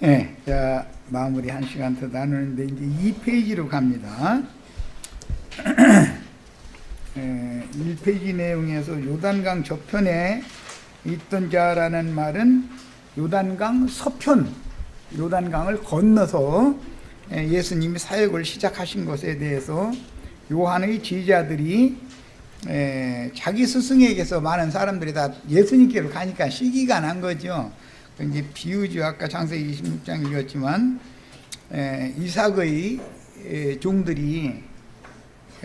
네, 자, 마무리 한 시간 더 나누는데 이제 2페이지로 갑니다. 1페이지 내용에서 요단강 저편에 있던 자라는 말은 요단강 서편, 요단강을 건너서 예수님이 사역을 시작하신 것에 대해서 요한의 제자들이 자기 스승에게서 많은 사람들이 다 예수님께로 가니까 시기가 난 거죠. 이제 비유죠. 아까 창세기 26장 읽었지만 이삭의 종들이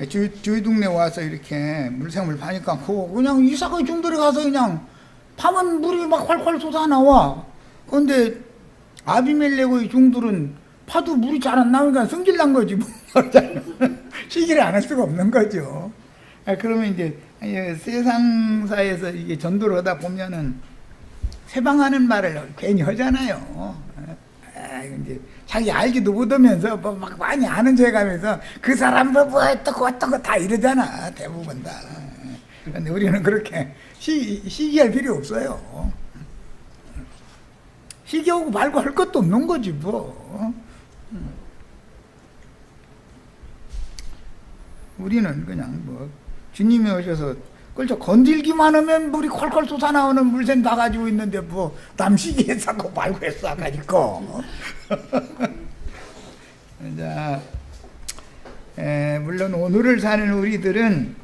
저희 동네 와서 이렇게 물샘을 파니까 그냥 이삭의 종들이 가서 그냥 파면 물이 막 활활 솟아나와. 그런데 아비멜렉의 종들은 파도 물이 잘 안 나오니까 성질난 거지 뭐. 시기를 안 할 수가 없는 거죠. 그러면 이제 세상사에서 이게 전도를 하다 보면은 세방하는 말을 괜히 하잖아요. 이제 자기 알지도 못하면서 막 많이 아는 척 하면서 그 사람 뭐 어떻고 다 이러잖아. 대부분 다. 근데 우리는 그렇게 시기할 필요 없어요. 시기하고 말고 할 것도 없는 거지 뭐. 우리는 그냥 뭐 주님이 오셔서 그렇죠. 건들기만 하면 물이 콜콜 솟아나오는 물샘 다 가지고 있는데 뭐 남시기에 쌓고 말고 했어 아까니까. 자, 물론 오늘을 사는 우리들은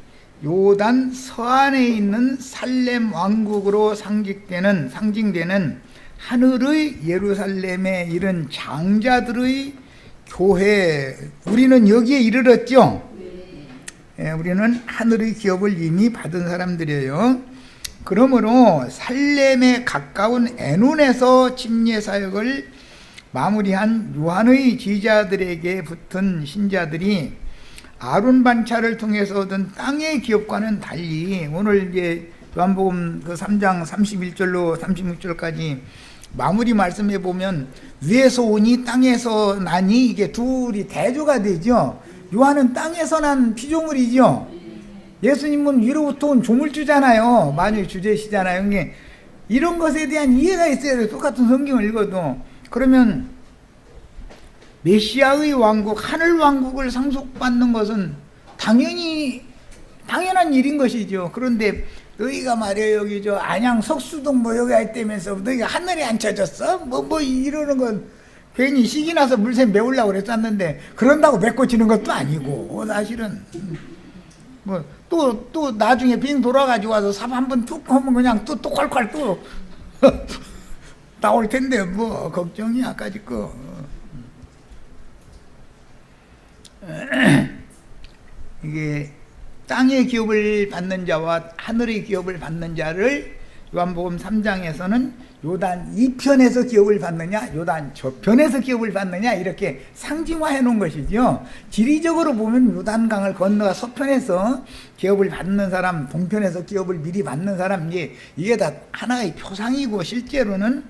요단 서안에 있는 살렘 왕국으로 상징되는 하늘의 예루살렘에 이른 장자들의 교회, 우리는 여기에 이르렀죠. 우리는 하늘의 기업을 이미 받은 사람들이에요. 그러므로 살렘에 가까운 에논에서 침례 사역을 마무리한 요한의 제자들에게 붙은 신자들이 아론 반차를 통해서 얻은 땅의 기업과는 달리 오늘 이제 요한복음 그 3장 31절로 36절까지 마무리 말씀해 보면 위에서 오니 땅에서 나니 이게 둘이 대조가 되죠. 요한은 땅에서 난 피조물이죠. 예수님은 위로부터 온 조물주잖아요. 만유의 주제시잖아요. 이런 것에 대한 이해가 있어야 돼요. 똑같은 성경을 읽어도. 그러면 메시아의 왕국, 하늘 왕국을 상속받는 것은 당연한 일인 것이죠. 그런데 너희가 말이에요, 여기 안양 석수동 뭐 여기 있다면서 너희가 하늘에 앉혀졌어? 뭐 이러는 건 괜히 시기 나서 물샘 메우려고 그랬었는데 그런다고 메꿔지는 것도 아니고 사실은 뭐 또 나중에 빙 돌아가지고 와서 삽 한번 툭 하면 그냥 또 콸콸 또 나올 텐데 뭐 걱정이야 까짓 거. 이게 땅의 기업을 받는 자와 하늘의 기업을 받는 자를 요한복음 3장에서는 요단 2편에서 기업을 받느냐 요단 저편에서 기업을 받느냐 이렇게 상징화해 놓은 것이죠. 지리적으로 보면 요단강을 건너가 서편에서 기업을 받는 사람, 동편에서 기업을 미리 받는 사람, 이게 다 하나의 표상이고 실제로는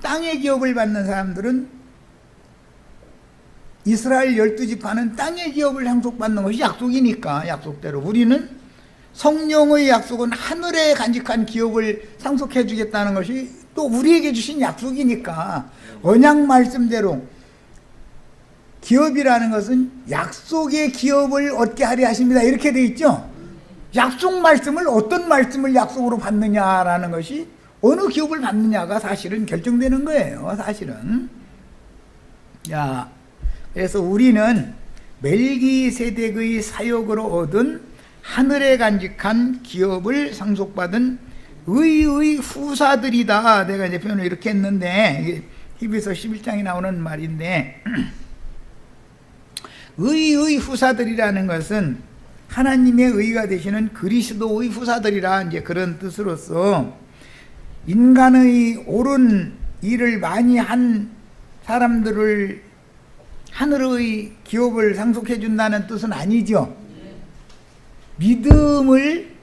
땅의 기업을 받는 사람들은 이스라엘 12지파는 땅의 기업을 상속받는 것이 약속이니까 약속대로 우리는 성령의 약속은 하늘에 간직한 기업을 상속해 주겠다는 것이 또 우리에게 주신 약속이니까 언약 말씀대로 기업이라는 것은 약속의 기업을 얻게 하려 하십니다. 이렇게 돼 있죠. 약속 말씀을 어떤 말씀을 약속으로 받느냐라는 것이 어느 기업을 받느냐가 사실은 결정되는 거예요. 사실은. 자, 그래서 우리는 멜기세덱의 사역으로 얻은 하늘에 간직한 기업을 상속받은 의의 후사들이다. 내가 이제 표현을 이렇게 했는데 히브리서 11장에 나오는 말인데 의의 후사들이라는 것은 하나님의 의가 되시는 그리스도의 후사들이라 이제 그런 뜻으로서 인간의 옳은 일을 많이 한 사람들을 하늘의 기업을 상속해 준다는 뜻은 아니죠. 믿음을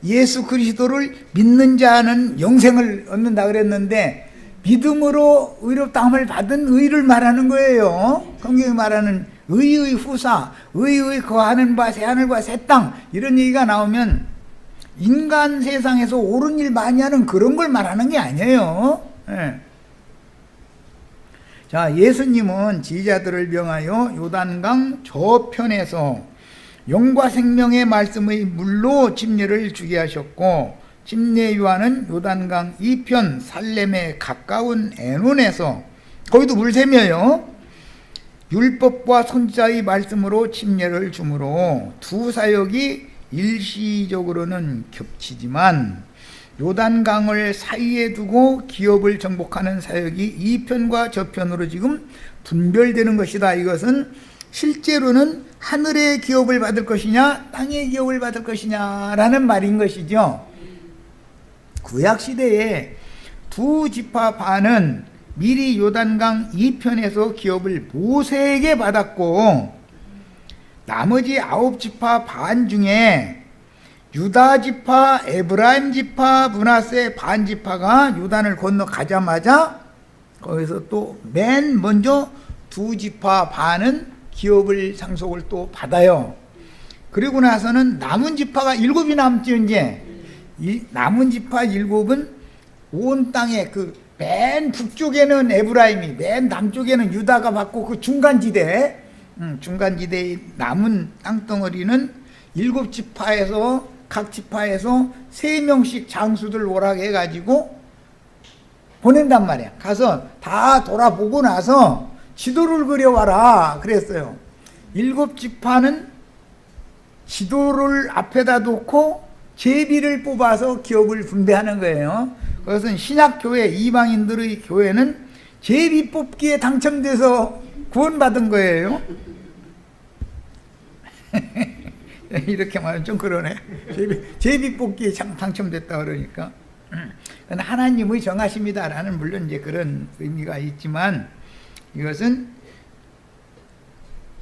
예수 그리스도를 믿는 자는 영생을 얻는다 그랬는데 믿음으로 의롭다함을 받은 의를 말하는 거예요. 성경이 말하는 의의 후사, 의의 거하는 바 새하늘과 새 땅 이런 얘기가 나오면 인간 세상에서 옳은 일 많이 하는 그런 걸 말하는 게 아니에요. 예. 자, 예수님은 제자들을 명하여 요단강 저편에서 영과 생명의 말씀의 물로 침례를 주게 하셨고, 침례 요한은 요단강 이편 살렘에 가까운 에논에서, 거기도 물샘이에요, 율법과 선지자의 말씀으로 침례를 주므로 두 사역이 일시적으로는 겹치지만 요단강을 사이에 두고 기업을 정복하는 사역이 이편과 저편으로 지금 분별되는 것이다. 이것은 실제로는 하늘의 기업을 받을 것이냐 땅의 기업을 받을 것이냐라는 말인 것이죠. 구약시대에 두 지파 반은 미리 요단강 이편에서 기업을 모세에게 받았고, 나머지 9지파 반 중에 유다 지파, 에브라임 지파, 므낫세 반 지파가 요단을 건너가자마자 거기서 또 맨 먼저 두 지파 반은 기업을 상속을 또 받아요. 그리고 나서는 남은 지파가 7이 남죠. 이제 이 남은 지파 7은 온 땅에 그 맨 북쪽에는 에브라임이, 맨 남쪽에는 유다가 받고, 그 중간지대에 남은 땅덩어리는 7지파에서 각 지파에서 3명씩 장수들 오라고 해가지고 보낸단 말이야. 가서 다 돌아보고 나서 지도를 그려와라 그랬어요. 7지파는 지도를 앞에다 놓고 제비를 뽑아서 기업을 분배하는 거예요. 그것은 신약교회, 이방인들의 교회는 제비 뽑기에 당첨돼서 구원받은 거예요. 이렇게 말하면 좀 그러네. 제비 뽑기에 당첨됐다 그러니까. 하나님의 정하심이다라는 물론 이제 그런 의미가 있지만, 이것은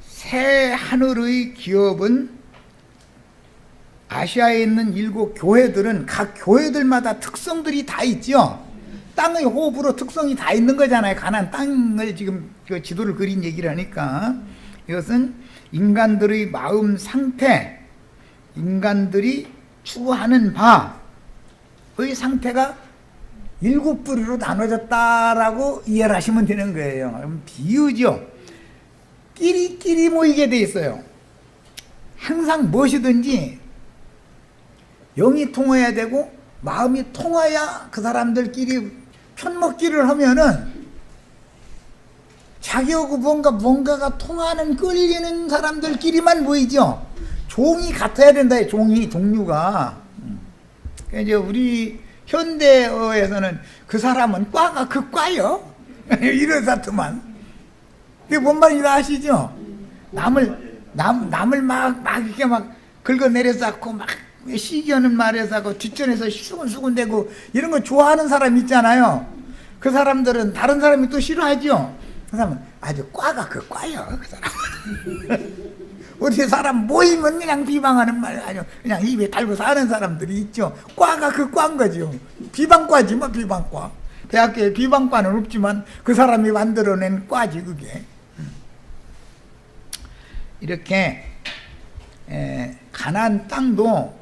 새 하늘의 기업은 아시아에 있는 7 교회들은 각 교회들마다 특성들이 다 있죠. 땅의 호흡으로 특성이 다 있는 거잖아요. 가나안 땅을 지금 그 지도를 그린 얘기를 하니까, 이것은 인간들의 마음 상태, 인간들이 추구하는 바의 상태가 7부류로 나눠졌다라고 이해를 하시면 되는 거예요. 비유죠. 끼리끼리 모이게 돼 있어요. 항상 무엇이든지 영이 통해야 되고 마음이 통해야 그 사람들끼리 편먹기를 하면은 자기하고 뭔가가 통하는, 끌리는 사람들끼리만 모이죠. 종이 같아야 된다. 종류가. 이제 우리 현대어에서는 그 사람은 과가 그 과요. 이러사트만. 그게 뭔 말인지 아시죠? 남을 막 이렇게 막 긁어내려서 하고 막 시기하는 말에서 하고 뒷전에서 수근수근대고 이런 거 좋아하는 사람 있잖아요. 그 사람들은 다른 사람이 또 싫어하죠. 그 사람은 아주 과가 그 과요. 그 사람은. 어디 사람 모이면 그냥 비방하는 말, 아니요, 그냥 입에 달고 사는 사람들이 있죠. 과가 그 과인 거죠. 비방과지 뭐, 비방과. 대학교에 비방과는 없지만 그 사람이 만들어낸 과지 그게. 이렇게 가나안 땅도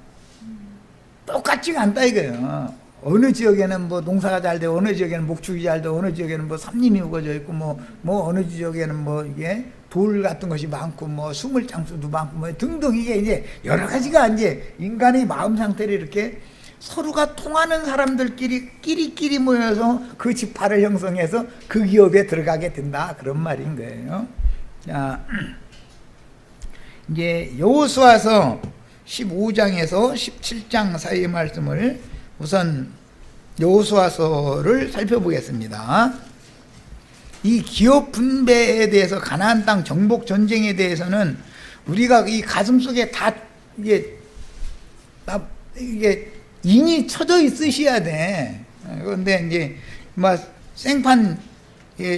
똑같지가 않다 이거예요. 어느 지역에는 뭐 농사가 잘 되고, 어느 지역에는 목축이 잘 되고, 어느 지역에는 뭐 삼림이 우거져 있고, 뭐 어느 지역에는 뭐 이게 돌 같은 것이 많고, 뭐 수물장수도 많고, 뭐 등등, 이게 이제 여러 가지가 이제 인간의 마음 상태를 이렇게 서로가 통하는 사람들끼리 끼리끼리 모여서 그 지파를 형성해서 그 기업에 들어가게 된다, 그런 말인 거예요. 자, 이제 여호수아서 15장에서 17장 사이의 말씀을 우선 여호수아서를 살펴보겠습니다. 이 기업 분배에 대해서, 가나안 땅 정복 전쟁에 대해서는 우리가 이 가슴 속에 다 이게 인이 쳐져 있으셔야 돼. 그런데 이제 생판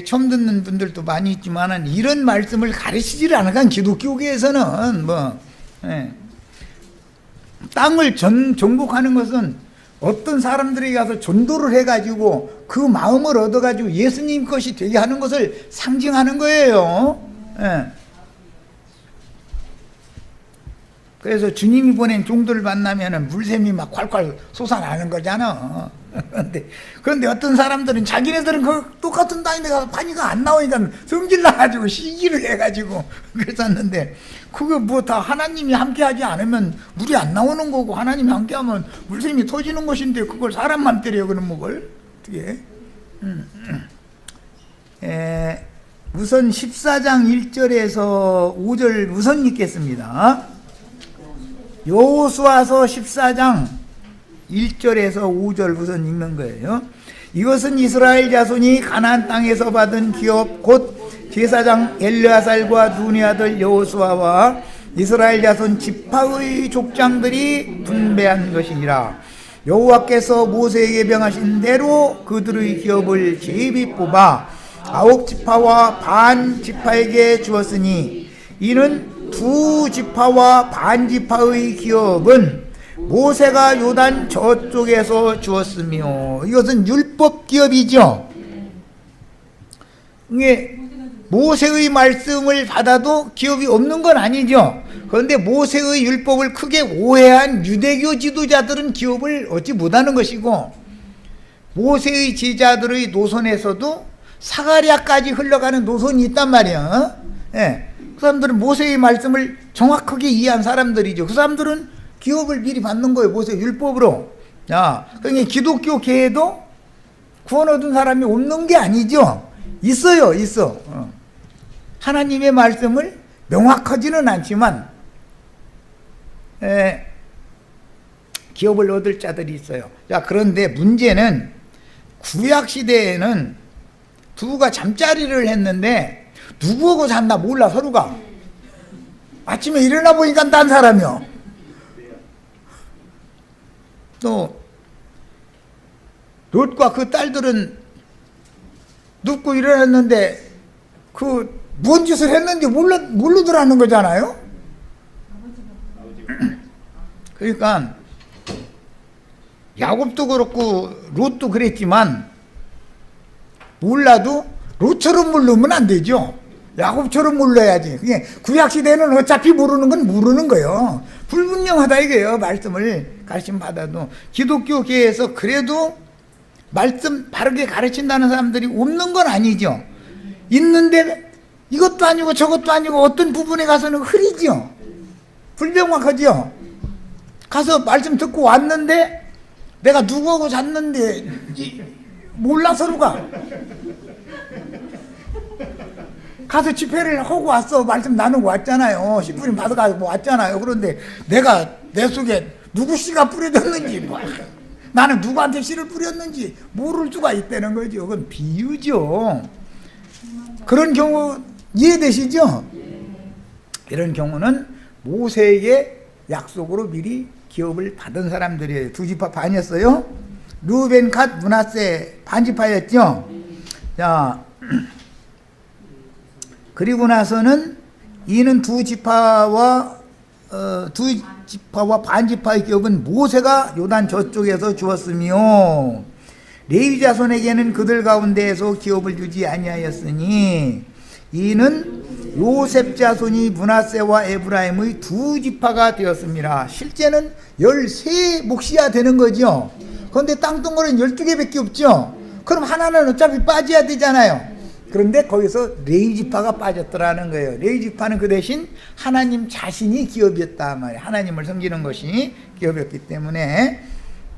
처음 듣는 분들도 많이 있지만은 이런 말씀을 가르치지를 않으니까 기독교계에서는 땅을 정복하는 것은 어떤 사람들이 가서 전도를 해가지고 그 마음을 얻어가지고 예수님 것이 되게 하는 것을 상징하는 거예요. 그래서 주님이 보낸 종들을 만나면은 물샘이 막 콸콸 솟아나는 거잖아. 그런데 어떤 사람들은 자기네들은 그 똑같은 땅인데 가서 파니까 안 나오니까 성질 나가지고 시기를 해가지고 그랬었는데, 그거 뭐 다 하나님이 함께하지 않으면 물이 안 나오는 거고, 하나님이 함께하면 물샘이 터지는 것인데 그걸 사람 맘대로요. 그럼 뭘 어떻게? 우선 14장 1절에서 5절 우선 읽겠습니다. 여호수아서 14장 1절에서 5절 우선 읽는 거예요. 이것은 이스라엘 자손이 가나안 땅에서 받은 기업 곧 제사장 엘르아살과 눈의 아들 여호수아와 이스라엘 자손 지파의 족장들이 분배한 것이니라. 여호와께서 모세에게 명하신 대로 그들의 기업을 제비 뽑아 9지파와 반 지파에게 주었으니, 이는 2지파와 반 지파의 기업은 모세가 요단 저쪽에서 주었으며, 이것은 율법 기업이죠. 이게 모세의 말씀을 받아도 기업이 없는 건 아니죠. 그런데 모세의 율법을 크게 오해한 유대교 지도자들은 기업을 얻지 못하는 것이고, 모세의 제자들의 노선에서도 사가랴까지 흘러가는 노선이 있단 말이야. 그 사람들은 모세의 말씀을 정확하게 이해한 사람들이죠. 그 사람들은 기업을 미리 받는 거예요. 모세 율법으로. 그러니까 기독교계에도 구원 얻은 사람이 없는 게 아니죠. 있어요. 있어. 하나님의 말씀을 명확하지는 않지만 기업을 얻을 자들이 있어요. 자, 그런데 문제는 구약시대에는 두가 잠자리를 했는데 누구하고 잤나 몰라. 서로가 아침에 일어나 보니까 딴 사람이요. 또 롯과 그 딸들은 눕고 일어났는데 그 뭔 짓을 했는지 모르더라는 거잖아요. 그러니까 야곱도 그렇고 롯도 그랬지만, 몰라도 롯처럼 모르면 안 되죠. 야곱처럼 몰라야지. 그게 구약시대는 어차피 모르는 건 모르는 거예요. 불분명하다 이거예요. 말씀을 가르침 받아도. 기독교계에서 그래도 말씀 바르게 가르친다는 사람들이 없는 건 아니죠. 있는데 이것도 아니고 저것도 아니고 어떤 부분에 가서는 흐리죠. 불명확하죠. 가서 말씀 듣고 왔는데 내가 누구하고 잤는데 몰라. 서로가 가서 집회를 하고 왔어. 말씀 나누고 왔잖아요. 식부림 받아가지고 왔잖아요. 그런데 내가 내 속에 누구 씨가 뿌려졌는지, 나는 누구한테 씨를 뿌렸는지 모를 수가 있다는 거죠. 그건 비유죠. 그런 경우 이해되시죠? 이런 경우는 모세에게 약속으로 미리 기업을 받은 사람들이에요. 2지파 반이었어요. 루벤, 갓, 므낫세 반지파였죠. 자, 그리고 나서는 이는 2지파와 반지파의 기업은 모세가 요단 저쪽에서 주었으며, 레위 자손에게는 그들 가운데에서 기업을 주지 아니하였으니, 이는 요셉 자손이 므낫세와 에브라임의 2지파가 되었습니다. 실제는 13몫이야 되는 거죠. 그런데 땅덩어리는 12개밖에 없죠. 그럼 하나는 어차피 빠져야 되잖아요. 그런데 거기서 레위지파가 빠졌더라는 거예요. 레위지파는 그 대신 하나님 자신이 기업이었다 말이에요. 하나님을 섬기는 것이 기업이었기 때문에.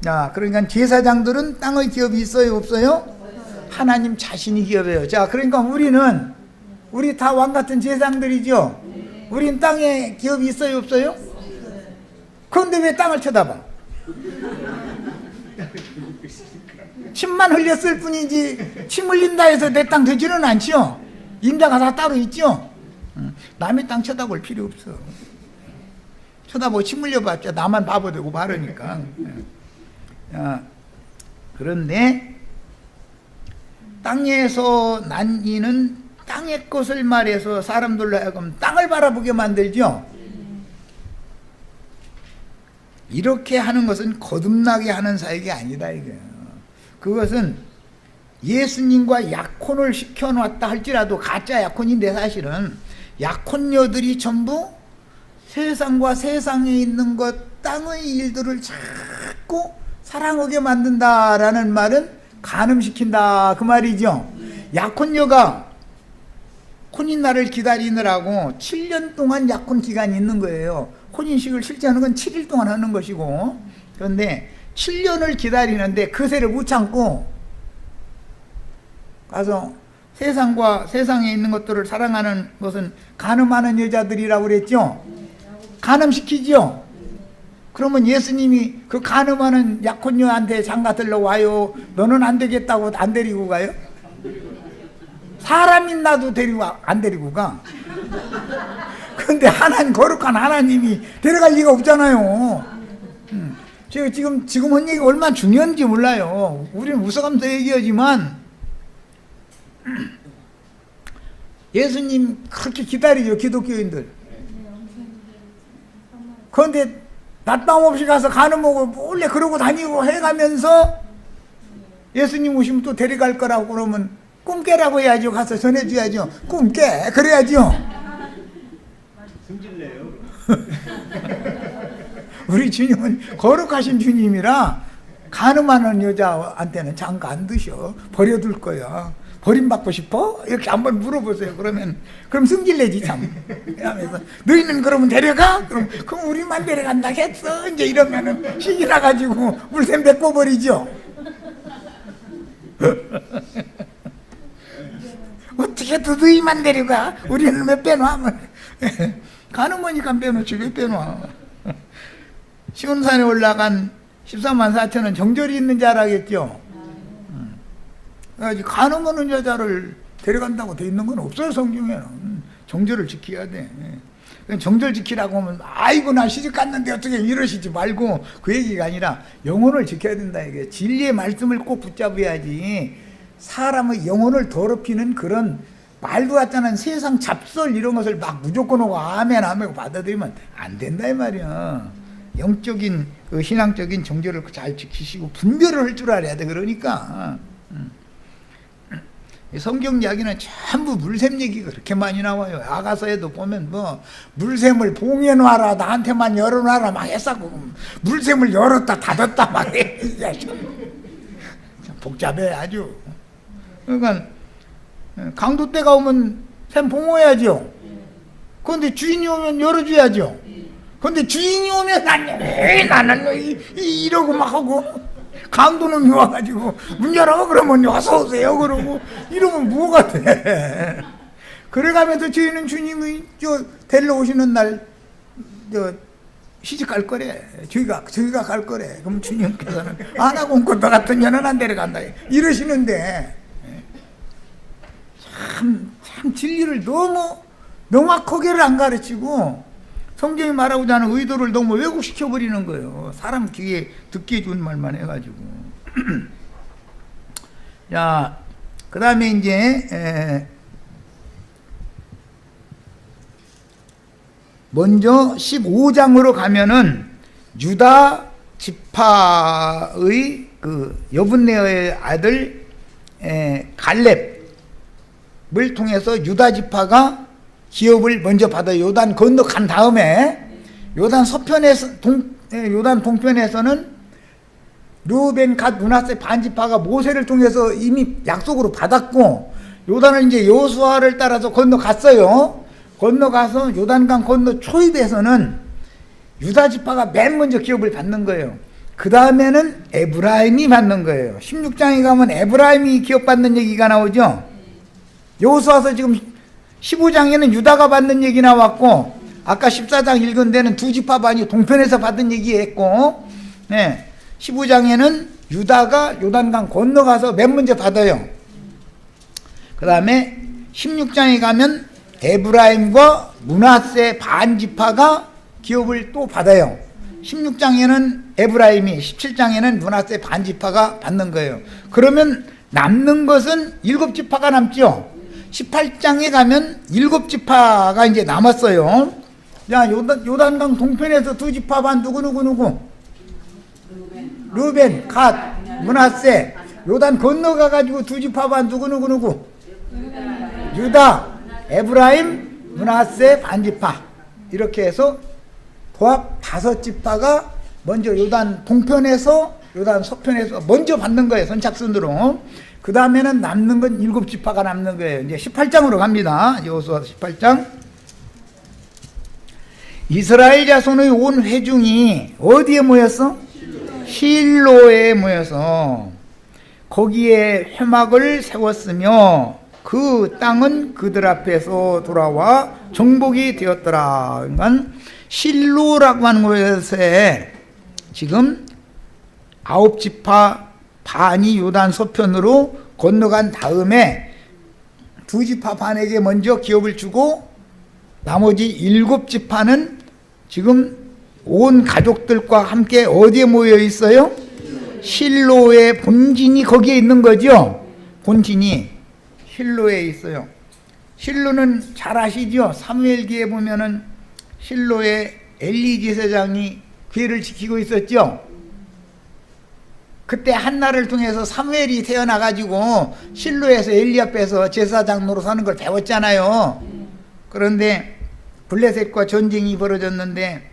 자, 그러니까 제사장들은 땅의 기업이 있어요, 없어요? 하나님 자신이 기업이에요. 자, 그러니까 우리 다 왕같은 제사장들이죠. 우린 땅에 기업이 있어요, 없어요? 그런데 왜 땅을 쳐다봐? 침만 흘렸을 뿐이지 침 흘린다 해서 내 땅 되지는 않죠. 임자가 다 따로 있죠. 남의 땅 쳐다볼 필요 없어. 쳐다보고 침 흘려봤자 나만 바보 되고 바르니까. 그런데 땅에서 난 이는 땅의 것을 말해서 사람들로 하여금 땅을 바라보게 만들죠. 이렇게 하는 것은 거듭나게 하는 사역이 아니다 이거예요. 그것은 예수님과 약혼을 시켜놨다 할지라도 가짜 약혼인데, 사실은 약혼녀들이 전부 세상과 세상에 있는 것, 땅의 일들을 자꾸 사랑하게 만든다라는 말은 간음시킨다 그 말이죠. 약혼녀가 혼인날을 기다리느라고 7년 동안 약혼 기간이 있는 거예요. 혼인식을 실제하는 건 7일 동안 하는 것이고, 그런데 7년을 기다리는데 그새를 못 참고 가서 세상과 세상에 있는 것들을 사랑하는 것은 간음하는 여자들이라고 그랬죠. 간음시키죠. 그러면 예수님이 그 간음하는 약혼녀한테 장가 들러 와요. 너는 안 되겠다고 안 데리고 가요? 사람이 나도 데리고 안 데리고 가. 근데 거룩한 하나님이 데려갈 리가 없잖아요. 제가 지금 한 얘기가 얼마나 중요한지 몰라요. 우리는 웃어가면서 얘기하지만 예수님 그렇게 기다리죠, 기독교인들. 그런데 낮밤 없이 가서 간음하고 몰래 그러고 다니고 해가면서 예수님 오시면 또 데려갈 거라고 그러면 꿈 깨라고 해야죠. 가서 전해줘야죠. 꿈 깨. 그래야죠. 승질내요. 우리 주님은 거룩하신 주님이라 간음하는 여자한테는 장가 안 드셔. 버려둘 거야. 버림받고 싶어? 이렇게 한번 물어보세요. 그럼 승질내지 참. 하면서 너희는 그러면 데려가? 그럼 우리만 데려간다 했어. 이제 이러면은 시기 나가지고 물샘 뱉어버리죠. 어떻게 또 너희만 데려가? 우리는 왜 빼놔? 간음하니까 빼놓지 왜 빼놔? 시온산에 올라간 14만 4천은 정절이 있는 자라겠죠. 간음하는 여자를 데려간다고 돼 있는 건 없어요. 성경에는. 정절을 지켜야 돼. 정절 지키라고 하면 아이고 나 시집 갔는데 어떻게 이러시지 말고 그 얘기가 아니라 영혼을 지켜야 된다. 이게 진리의 말씀을 꼭 붙잡아야지. 사람의 영혼을 더럽히는 그런 말도 같지 않은 세상 잡설 이런 것을 막 무조건 하고 아멘 아멘 받아들이면 안 된다 이 말이야. 영적인 신앙적인 정절을 잘 지키시고 분별을 할 줄 알아야 돼. 그러니까 성경 이야기는 전부 물샘 얘기가 그렇게 많이 나와요. 아가서에도 보면 물샘을 봉해놔라 나한테만 열어놔라 막 했었고 물샘을 열었다 닫았다 막 해. 복잡해 아주. 그러니까 강도 때가 오면 샘 봉해야죠. 그런데 주인이 오면 열어줘야죠. 그런데 주인이 오면 나는 이러고 막 하고 강도는 와가지고 문 열어 그러면 어서 오세요 그러고 이러면 뭐가 돼? 그래가면서 저희는 주님이 데리러 오시는 날 시집 갈 거래. 저희가 갈 거래. 그럼 주님께서는 안 하고 온 것도 같은 년은 안 데려간다 이러시는데 참 진리를 너무 명확하게를 안 가르치고 성경이 말하고자 하는 의도를 너무 왜곡시켜버리는 거예요. 사람 귀에 듣게 해준 말만 해가지고. 자, 그 다음에 이제 먼저 15장으로 가면은 유다 지파의 그 여분네의 아들 갈렙을 통해서 유다 지파가 기업을 먼저 받아 요단 건너간 다음에 요단 동편에서는 르우벤 갓 므낫세 반지파가 모세를 통해서 이미 약속으로 받았고 요단은 이제 여호수아를 따라서 건너갔어요. 건너가서 요단강 건너 초입에서는 유다 지파가 맨 먼저 기업을 받는 거예요. 그 다음에는 에브라임이 받는 거예요. 16장에 가면 에브라임이 기업 받는 얘기가 나오죠. 여호수아서 지금 15장에는 유다가 받는 얘기 나왔고 아까 14장 읽은 데는 두 지파 반이 동편에서 받은 얘기했고 15장에는 유다가 요단강 건너가서 맨 먼저 받아요. 그 다음에 16장에 가면 에브라임과 므낫세 반지파가 기업을 또 받아요. 16장에는 에브라임이 17장에는 므낫세 반지파가 받는 거예요. 그러면 남는 것은 7지파가 남죠. 18장에 가면 7지파가 이제 남았어요. 자, 요단강 동편에서 두 지파 반 누구? 르우벤, 갓, 므낫세. 요단 건너가가지고 두 지파 반 누구? 유다, 에브라임, 므낫세 반지파. 이렇게 해서 도합 5지파가 먼저 요단 동편에서 요단 서편에서 먼저 받는 거예요. 선착순으로. 그 다음에는 남는 건 7지파가 남는 거예요. 이제 18장으로 갑니다. 여호수아 18장. 이스라엘 자손의 온 회중이 어디에 모였어? 실로에 모여서 거기에 회막을 세웠으며 그 땅은 그들 앞에서 돌아와 정복이 되었더라. 그러니까 실로라고 하는 곳에 지금 9지파 반이 요단 서편으로 건너간 다음에 2지파 반에게 먼저 기업을 주고 나머지 7지파는 지금 온 가족들과 함께 어디에 모여 있어요? 실로의 본진이 거기에 있는 거죠. 본진이 실로에 있어요. 실로는 잘 아시죠? 사무엘기에 보면은 실로에 엘리 제사장이 괴를 지키고 있었죠. 그때 한나를 통해서 사무엘이 태어나가지고 실로에서 엘리 앞에서 제사장 노릇하는 걸 배웠잖아요. 그런데 블레셋과 전쟁이 벌어졌는데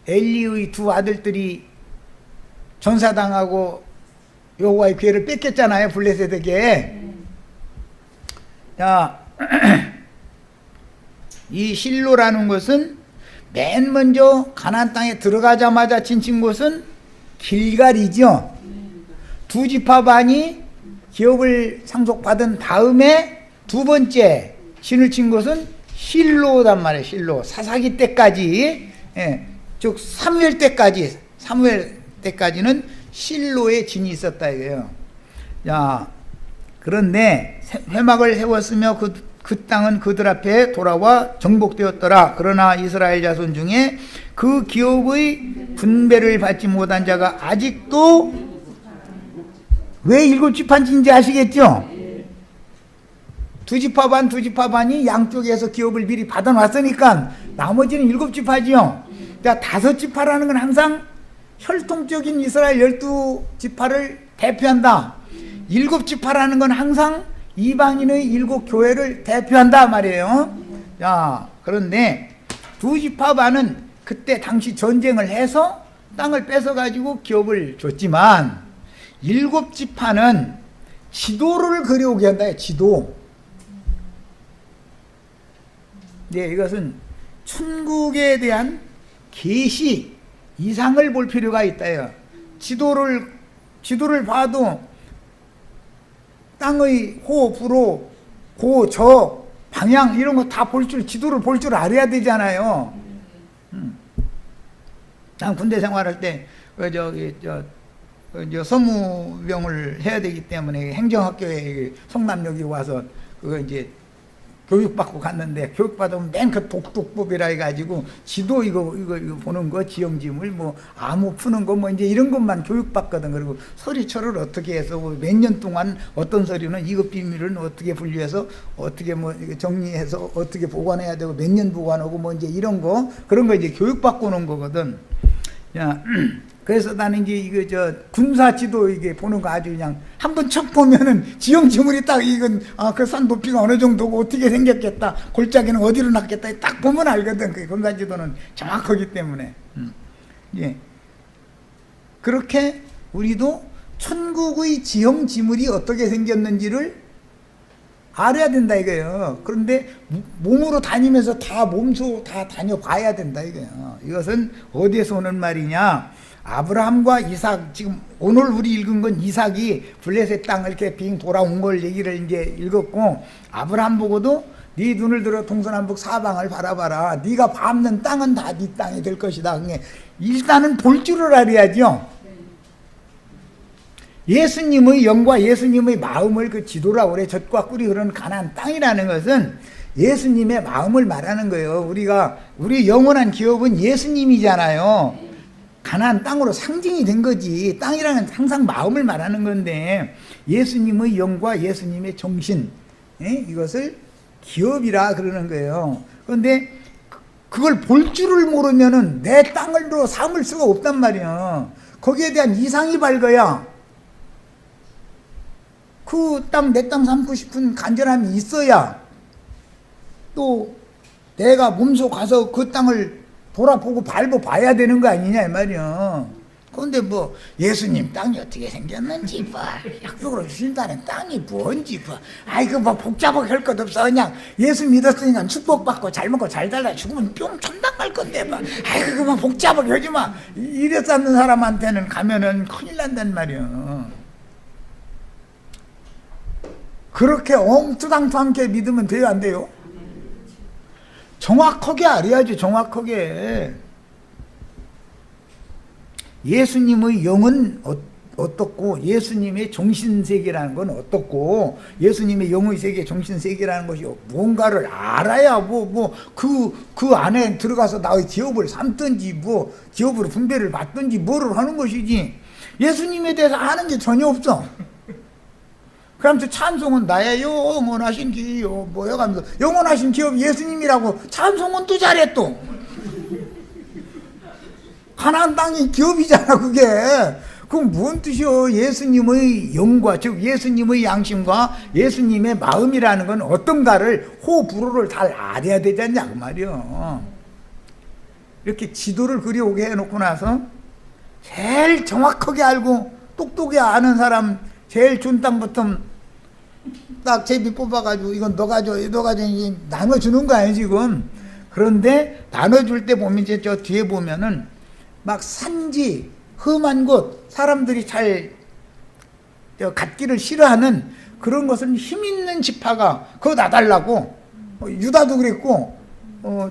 엘리의 2 아들들이 전사당하고 여호와의 괴를 뺏겼잖아요. 블레셋에게. 자, 이 실로라는 것은 맨 먼저 가나안 땅에 들어가자마자 진친 곳은 길갈이죠. 2지파 반이 기업을 상속받은 다음에 2번째 진을 친 곳은 실로단 말이에요. 실로. 사사기 때까지, 즉 사무엘 때까지는 실로에 진이 있었다 이거예요. 자, 그런데 회막을 세웠으며 그 땅은 그들 앞에 돌아와 정복되었더라. 그러나 이스라엘 자손 중에 그 기업의 분배를 받지 못한 자가 아직도, 왜 7지파인지 아시겠죠? 2지파 반이 양쪽에서 기업을 미리 받아놨으니까 나머지는 7지파지요. 자, 5지파라는 건 항상 혈통적인 이스라엘 12지파를 대표한다. 7지파라는 건 항상 이방인의 7교회를 대표한다 말이에요. 자, 그런데 2지파 반은 그때 당시 전쟁을 해서 땅을 뺏어가지고 기업을 줬지만 7지파는 지도를 그려오게 한다. 지도. 네, 이것은 천국에 대한 계시 이상을 볼 필요가 있다요. 지도를 봐도 땅의 호, 불호, 고, 저, 방향 이런 거 다 지도를 볼 줄 알아야 되잖아요. 난 군대 생활할 때 서무병을 해야 되기 때문에 행정학교에 성남역에 와서 그거 이제 교육받고 갔는데, 교육받으면 맨 그 독독법이라 해가지고 지도 이거 보는 거, 지형지물 뭐 암호 푸는 거 뭐 이제 이런 것만 교육받거든. 그리고 서리철을 어떻게 해서 몇 년 동안 어떤 서류는 이것 비밀은 어떻게 분류해서 어떻게 뭐 정리해서 어떻게 보관해야 되고 몇 년 보관하고 뭐 이제 이런 거, 그런 거 이제 교육받고 오는 거거든. 야, 그래서 나는 이제 이거 군사 지도 이게 보는 거 아주 그냥 한번 척 보면은 지형지물이 딱 이건 그 산 높이가 어느 정도고 어떻게 생겼겠다, 골짜기는 어디로 났겠다 딱 보면 알거든. 그 군사 지도는 정확하기 때문에. 예. 그렇게 우리도 천국의 지형지물이 어떻게 생겼는지를 알아야 된다 이거예요. 그런데 몸으로 다니면서 다 몸소 다 다녀봐야 된다 이거예요. 이것은 어디에서 오는 말이냐? 아브라함과 이삭, 지금 오늘 우리 읽은 건 이삭이 블레셋 땅을 이렇게 빙 돌아온 걸 얘기를 이제 읽었고, 아브라함 보고도 네 눈을 들어 동서남북 사방을 바라봐라. 네가 밟는 땅은 다 네 땅이 될 것이다. 일단은 볼 줄을 알아야죠. 예수님의 영과 예수님의 마음을 그 지도라고 그래. 젖과 꿀이 흐르는 가나안 땅이라는 것은 예수님의 마음을 말하는 거예요. 우리 영원한 기업은 예수님이잖아요. 가나안 땅으로 상징이 된 거지. 땅이라는 항상 마음을 말하는 건데, 예수님의 영과 예수님의 정신, 이것을 기업이라 그러는 거예요. 그런데 그걸 볼 줄을 모르면은 내 땅으로 삼을 수가 없단 말이야. 거기에 대한 이상이 밝아야 그 땅, 내 땅 삼고 싶은 간절함이 있어야 또 내가 몸소 가서 그 땅을 돌아보고 밟아봐야 되는 거 아니냐 이 말이야. 그런데 뭐 예수님 땅이 어떻게 생겼는지 뭐 약속으로 주신다는 땅이 뭔지 뭐 아이고 뭐 복잡하게 할 것 없어. 그냥 예수 믿었으니까 축복받고 잘 먹고 잘 살다 죽으면 뿅 천당 갈 건데 뭐 아이고 그만 복잡하게 하지 마. 이래 쌓는 사람한테는 가면은 큰일 난단 말이야. 그렇게 엉뚱당투하게 믿으면 돼요 안 돼요? 정확하게 알아야지. 정확하게. 예수님의 영은 어떻고 예수님의 정신세계라는 건 어떻고 예수님의 영의 세계 정신세계라는 것이 뭔가를 알아야 그 안에 들어가서 나의 기업을 삼든지 뭐 기업으로 분배를 받든지 뭐를 하는 것이지 예수님에 대해서 아는 게 전혀 없어. 그러면서 찬송은 나의 영원하신 기업 뭐 해가면서 영원하신 기업 예수님이라고 찬송은 또 잘해 또. 가나안 땅이 기업이잖아 그게. 그럼 뭔 뜻이요? 예수님의 영과 즉 예수님의 양심과 예수님의 마음이라는 건 어떤가를 호불호를 잘 알아야 되지 않냐 그 말이요. 이렇게 지도를 그려오게 해놓고 나서 제일 정확하게 알고 똑똑히 아는 사람 제일 준땅부터 딱 제비 뽑아가지고 이건 너 가져 나눠주는 거 아니야 지금. 그런데 나눠줄 때 보면 이제 저 뒤에 보면은 막 산지 험한 곳 사람들이 잘 갖기를 싫어하는 그런 것은 힘 있는 지파가 그거 놔달라고 유다도 그랬고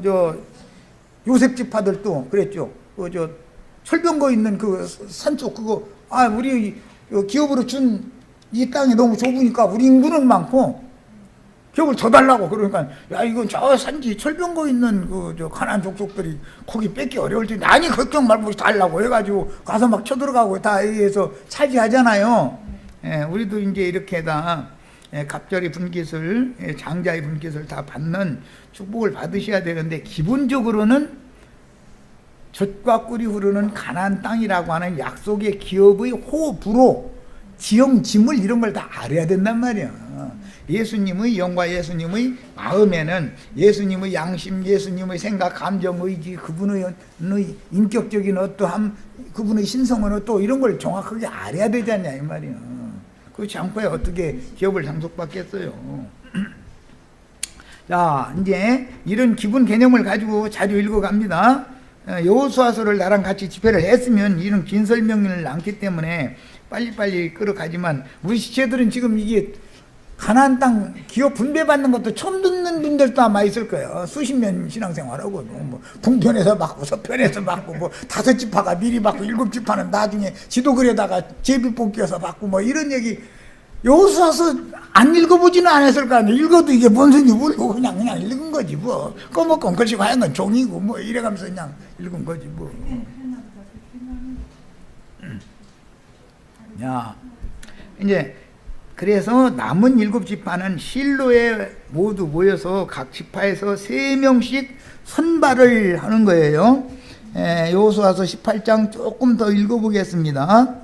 저 요셉 지파들도 그랬죠. 저 철병거 있는 그 산속 그거 우리 기업으로 준 이 땅이 너무 좁으니까 우리 인구는 많고 기업을 더 달라고. 그러니까 야 이건 저 산지 철병거 있는 그 저 가나안 족속들이 거기 뺏기 어려울 텐데 아니 걱정 말고 달라고 해가지고 가서 막 쳐들어가고 다 여기에서 차지하잖아요. 우리도 이제 이렇게 다 갑절의 분깃을 장자의 분깃을 다 받는 축복을 받으셔야 되는데 기본적으로는 젖과 꿀이 흐르는 가나안 땅이라고 하는 약속의 기업의 호불호 지형 지물 이런 걸 다 알아야 된단 말이야. 예수님의 영과 예수님의 마음에는 예수님의 양심, 예수님의 생각, 감정, 의지, 그분의 인격적인 어떠함, 그분의 신성은 또 이런 걸 정확하게 알아야 되지 않냐 이 말이야. 그렇지 않고야 어떻게 기업을 상속받겠어요. 자 이제 이런 기본 개념을 가지고 자주 읽어갑니다. 여호수아서를 나랑 같이 집회를 했으면 이런 긴 설명을 않기 때문에 빨리빨리 끌어가지만 우리 지체들은 지금 이게 가나안 땅 기업 분배받는 것도 처음 듣는 분들도 아마 있을 거예요. 수십 년 신앙생활하고 뭐 동편에서 받고 서편에서 받고 뭐 5지파가 미리 받고 7지파는 나중에 지도 그려다가 제비 뽑기해서 받고 뭐 이런 얘기 여호수아서 안 읽어보지는 않았을 거 아니에요. 읽어도 이게 뭔 소리인지 모르고 그냥 읽은 거지 뭐. 꺼먹건 글씨고 하얀 건 종이고 뭐 이래가면서 그냥 읽은 거지 뭐. 야, 이제 그래서 남은 7지파는 실로에 모두 모여서 각 지파에서 3명씩 선발을 하는 거예요. 여호수아서 18장 조금 더 읽어보겠습니다.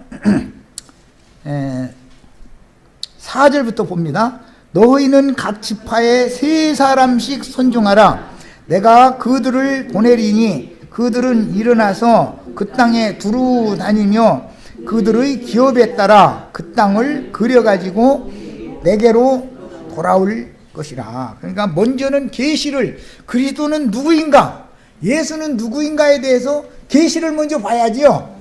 4절부터 봅니다. 너희는 각 지파에 3사람씩 선중하라. 내가 그들을 보내리니 그들은 일어나서 그 땅에 두루 다니며 그들의 기업에 따라 그 땅을 그려가지고 내게로 돌아올 것이라. 그러니까 먼저는 계시를 그리스도는 누구인가 예수는 누구인가에 대해서 계시를 먼저 봐야지요.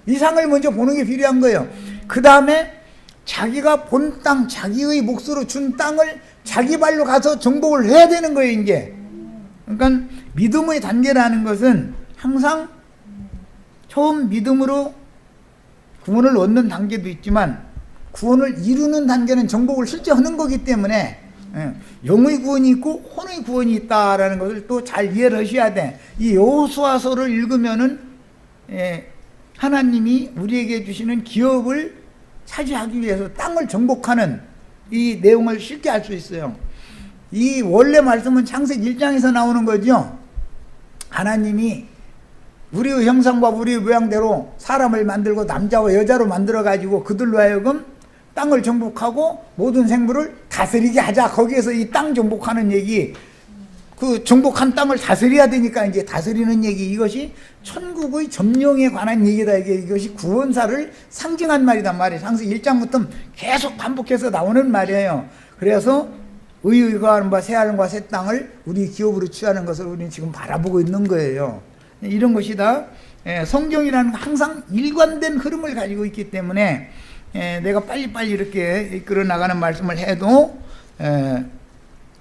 이상을 먼저 보는 게 필요한 거예요. 그 다음에 자기가 본 땅 자기의 몫으로 준 땅을 자기 발로 가서 정복을 해야 되는 거예요 이제. 그러니까 믿음의 단계라는 것은 항상 처음 믿음으로 구원을 얻는 단계도 있지만 구원을 이루는 단계는 정복을 실제 하는 거기 때문에 영의 구원이 있고 혼의 구원이 있다라는 것을 또 잘 이해를 하셔야 돼. 이 여호수아서를 읽으면은 하나님이 우리에게 주시는 기업을 차지하기 위해서 땅을 정복하는 이 내용을 쉽게 알 수 있어요. 이 원래 말씀은 창세기 1장에서 나오는 거죠. 하나님이 우리의 형상과 우리의 모양대로 사람을 만들고 남자와 여자로 만들어가지고 그들로 하여금 땅을 정복하고 모든 생물을 다스리게 하자. 거기에서 이 땅 정복하는 얘기 그 정복한 땅을 다스려야 되니까 이제 다스리는 얘기, 이것이 천국의 점령에 관한 얘기다. 이것이 구원사를 상징한 말이단 말이에요. 창세기 1장부터 계속 반복해서 나오는 말이에요. 그래서 의가 바 새하늘과 새 땅을 우리 기업으로 취하는 것을 우리는 지금 바라보고 있는 거예요. 이런 것이 다 성경이라는 항상 일관된 흐름을 가지고 있기 때문에 내가 빨리빨리 이렇게 이끌어 나가는 말씀을 해도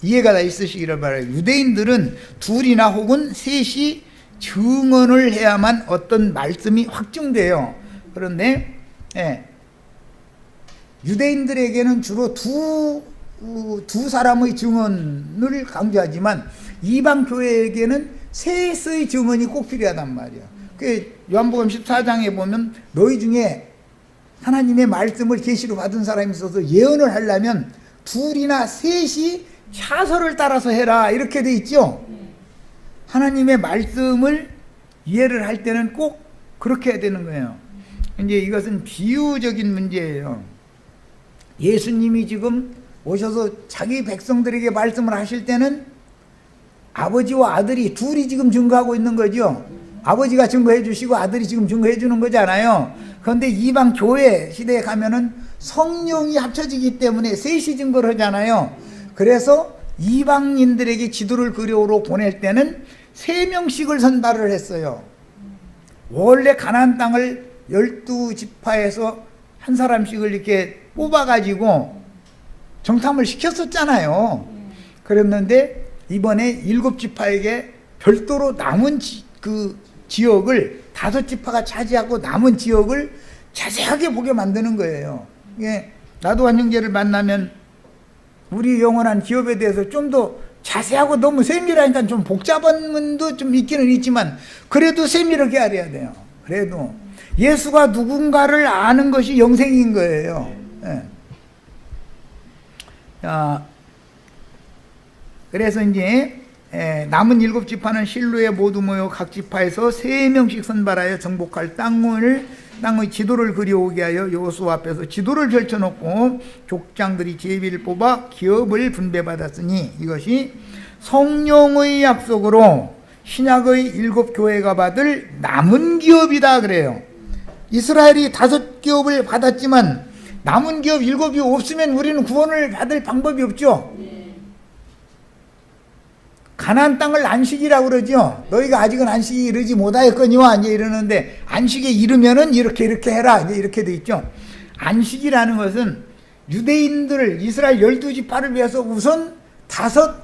이해가 다 있으시기를 바라요. 유대인들은 둘이나 혹은 셋이 증언을 해야만 어떤 말씀이 확증돼요. 그런데 유대인들에게는 주로 두 사람의 증언을 강조하지만 이방 교회에게는 셋의 증언이 꼭 필요하단 말이야. 그 요한복음 14장에 보면 너희 중에 하나님의 말씀을 계시로 받은 사람이 있어서 예언을 하려면 둘이나 셋이 차서를 따라서 해라, 이렇게 돼 있죠. 하나님의 말씀을 이해를 할 때는 꼭 그렇게 해야 되는 거예요. 이제 이것은 비유적인 문제예요. 예수님이 지금 오셔서 자기 백성들에게 말씀을 하실 때는 아버지와 아들이 둘이 지금 증거하고 있는 거죠. 아버지가 증거해 주시고 아들이 지금 증거해 주는 거잖아요. 그런데 이방 교회 시대에 가면은 성령이 합쳐지기 때문에 셋이 증거를 하잖아요. 그래서 이방인들에게 지도를 그려오러 보낼 때는 3명씩을 선발을 했어요. 원래 가나안 땅을 12지파에서 한 사람씩을 이렇게 뽑아가지고 정탐을 시켰었잖아요. 그랬는데 이번에 7지파에게 별도로 남은 그 지역을 5지파가 차지하고 남은 지역을 자세하게 보게 만드는 거예요. 이게 나도한 형제를 만나면 우리 영원한 기업에 대해서 좀 더 자세하고 너무 세밀하니까 좀 복잡한 면도 좀 있기는 있지만 그래도 세밀하게 알아야 돼요. 그래도 예수가 누군가를 아는 것이 영생인 거예요. 자, 그래서 이제 남은 7지파는 실로에 모두 모여 각 지파에서 3명씩 선발하여 정복할 땅의 지도를 그려오게 하여 여호수아 앞에서 지도를 펼쳐놓고 족장들이 제비를 뽑아 기업을 분배받았으니 이것이 성령의 약속으로 신약의 7교회가 받을 남은 기업이다 그래요. 이스라엘이 5기업을 받았지만 남은 기업 7이 없으면 우리는 구원을 받을 방법이 없죠. 가나안 땅을 안식이라고 그러죠. 너희가 아직은 안식에 이르지 못하였거니와 이제 이러는데 안식에 이르면은 이렇게 해라 이제 이렇게 돼 있죠. 안식이라는 것은 유대인들 이스라엘 12지파를 위해서 우선 5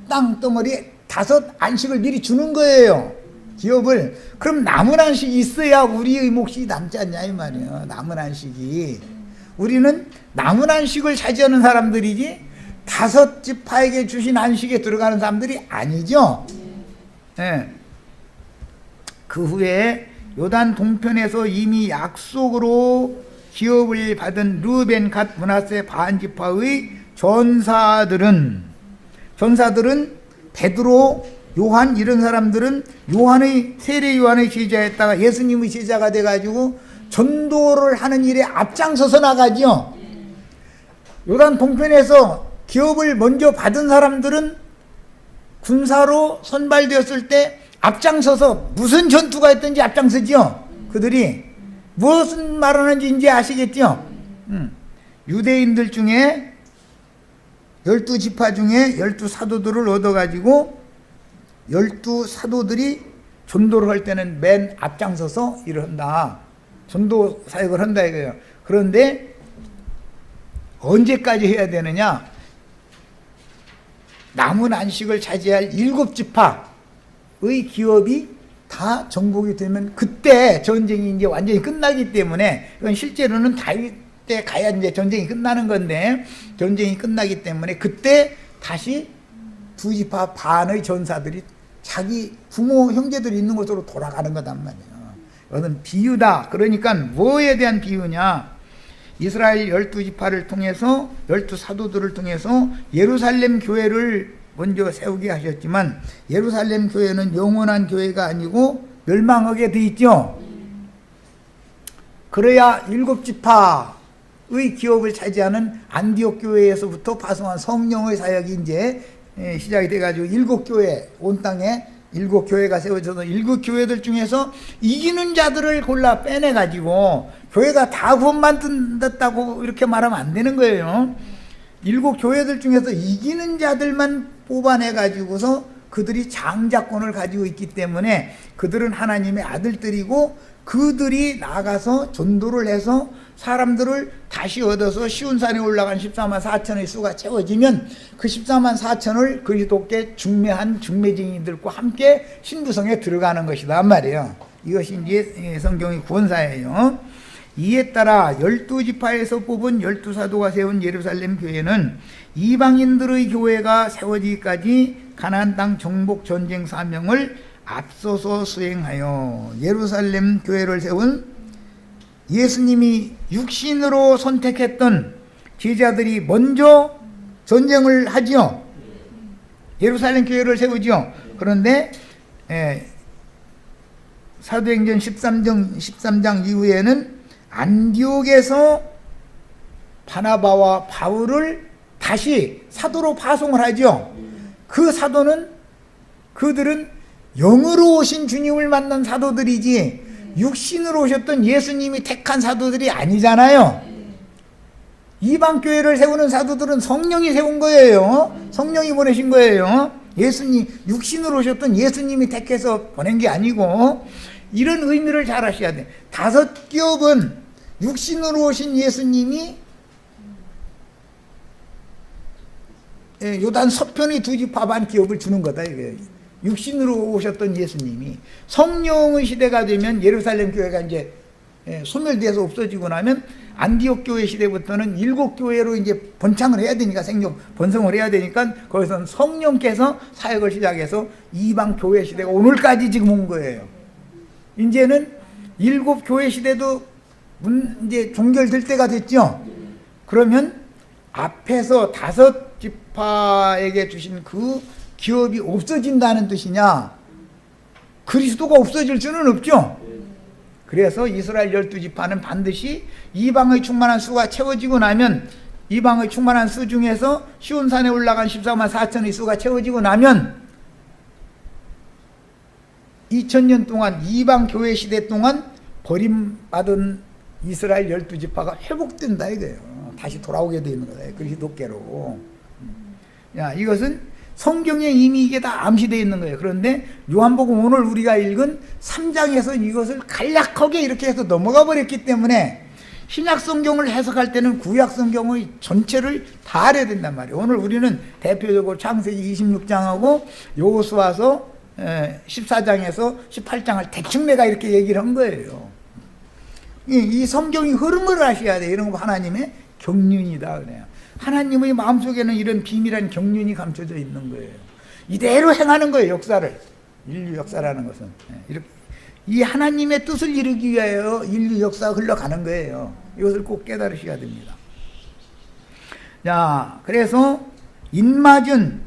땅덩어리 5 안식을 미리 주는 거예요. 기업을. 그럼 남은 안식이 있어야 우리의 몫이 남지 않냐 이 말이에요. 남은 안식이. 우리는 남은 안식을 차지하는 사람들이지 5지파에게 주신 안식에 들어가는 사람들이 아니죠. 그 후에 요단 동편에서 이미 약속으로 기업을 받은 르벤, 갓, 므낫세, 반지파의 전사들은 베드로, 요한 이런 사람들은 세례 요한의 제자였다가 예수님의 제자가 돼가지고 전도를 하는 일에 앞장서서 나가죠. 요단 동편에서 기업을 먼저 받은 사람들은 군사로 선발되었을 때 앞장서서 무슨 전투가 있든지 앞장서죠. 그들이 무슨 말하는지 이제 아시겠죠. 유대인들 중에 12지파 중에 12사도들을 얻어가지고 12사도들이 전도를 할 때는 맨 앞장서서 일을 한다. 전도 사역을 한다 이거예요. 그런데 언제까지 해야 되느냐? 남은 안식을 차지할 7지파의 기업이 다 정복이 되면 그때 전쟁이 이제 완전히 끝나기 때문에 이건 실제로는 다윗 때 가야 이제 전쟁이 끝나는 건데 전쟁이 끝나기 때문에 그때 다시 2지파 반의 전사들이 자기 부모 형제들이 있는 곳으로 돌아가는 거단 말이에요. 이것은 비유다. 그러니까 뭐에 대한 비유냐? 이스라엘 12지파를 통해서 12사도들을 통해서 예루살렘 교회를 먼저 세우게 하셨지만 예루살렘 교회는 영원한 교회가 아니고 멸망하게 돼 있죠. 그래야 7지파의 기업을 차지하는 안디옥 교회에서부터 파송한 성령의 사역이 이제 시작이 돼가지고 7교회, 온 땅에 7교회가 세워져서 7교회들 중에서 이기는 자들을 골라 빼내가지고 교회가 다 구원받았다고 이렇게 말하면 안 되는 거예요. 7교회들 중에서 이기는 자들만 뽑아내가지고서 그들이 장자권을 가지고 있기 때문에 그들은 하나님의 아들들이고 그들이 나가서 전도를 해서 사람들을 다시 얻어서 시온산에 올라간 14만 4천의 수가 채워지면 그 14만 4천을 그리스도께 중매한 중매쟁이들과 함께 신부성에 들어가는 것이다 말이에요. 이것이 이제 성경의 구원사예요. 이에 따라 12지파에서 뽑은 12사도가 세운 예루살렘 교회는 이방인들의 교회가 세워지기까지 가나안 땅 정복 전쟁 사명을 앞서서 수행하여 예루살렘 교회를 세운 예수님이 육신으로 선택했던 제자들이 먼저 전쟁을 하지요. 예루살렘 교회를 세우지요. 그런데 사도행전 13장 이후에는 안디옥에서 바나바와 바울을 다시 사도로 파송을 하죠. 그 사도는 그들은 영으로 오신 주님을 만난 사도들이지 육신으로 오셨던 예수님이 택한 사도들이 아니잖아요. 이방교회를 세우는 사도들은 성령이 세운 거예요. 성령이 보내신 거예요. 예수님, 육신으로 오셨던 예수님이 택해서 보낸 게 아니고, 이런 의미를 잘 아셔야 돼요. 5기업은 육신으로 오신 예수님이 요단 서편의 2지파 반 기업을 주는 거다 이게. 육신으로 오셨던 예수님이 성령의 시대가 되면 예루살렘 교회가 이제 소멸돼서 없어지고 나면 안디옥 교회 시대부터는 7교회로 이제 번창을 해야 되니까 번성을 해야 되니까 거기서는 성령께서 사역을 시작해서 이방 교회 시대가 오늘까지 지금 온 거예요. 이제는 7교회 시대도 이제 종결될 때가 됐죠. 그러면 앞에서 5지파에게 주신 그 기업이 없어진다는 뜻이냐? 그리스도가 없어질 수는 없죠. 그래서 이스라엘 12지파는 반드시 이방의 충만한 수가 채워지고 나면, 이방의 충만한 수 중에서 시온산에 올라간 14만 4천의 수가 채워지고 나면 2000년 동안 이방 교회 시대 동안 버림받은 이스라엘 12지파가 회복된다 이거예요. 다시 돌아오게 되는 거예요. 그리스도께로. 야, 이것은 성경에 이미 이게 다 암시되어 있는 거예요. 그런데 요한복음 오늘 우리가 읽은 3장에서 이것을 간략하게 이렇게 해서 넘어가 버렸기 때문에 신약 성경을 해석할 때는 구약 성경의 전체를 다 알아야 된단 말이에요. 오늘 우리는 대표적으로 창세기 26장하고 여호수아서 14장에서 18장을 대충 내가 이렇게 얘기를 한 거예요. 이 성경의 흐름을 아셔야 돼요. 이런 거 하나님의 경륜이다 그래요. 하나님의 마음속에는 이런 비밀한 경륜이 감춰져 있는 거예요. 이대로 행하는 거예요. 역사를. 인류 역사라는 것은 이렇게 이 하나님의 뜻을 이루기 위하여 인류 역사가 흘러가는 거예요. 이것을 꼭 깨달으셔야 됩니다. 자, 그래서 인맞은